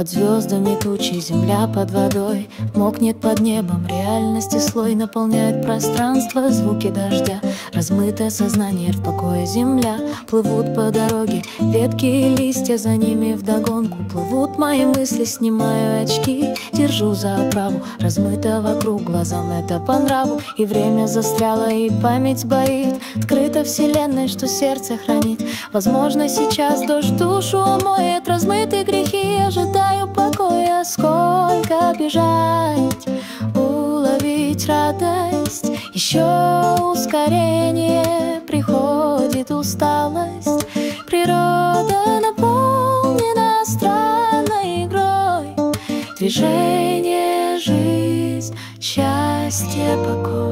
Под звездами тучи, земля под водой, мокнет под небом, реальности слой наполняет пространство, звуки дождя, размытое сознание, в покое земля. Плывут по дороге ветки и листья, за ними вдогонку плывут мои мысли, снимаю очки, держу за оправу, размыто вокруг, глазам это по нраву. И время застряло, и память сбоит, открыто вселенной, что сердце хранит. Возможно, сейчас дождь душу омоет, размытые грехи, ожидаю покоя. Сколько бежать, уловить радость, еще ускорение, приходит усталость. Природа наполнена странной игрой, движение, жизнь, счастье, покой.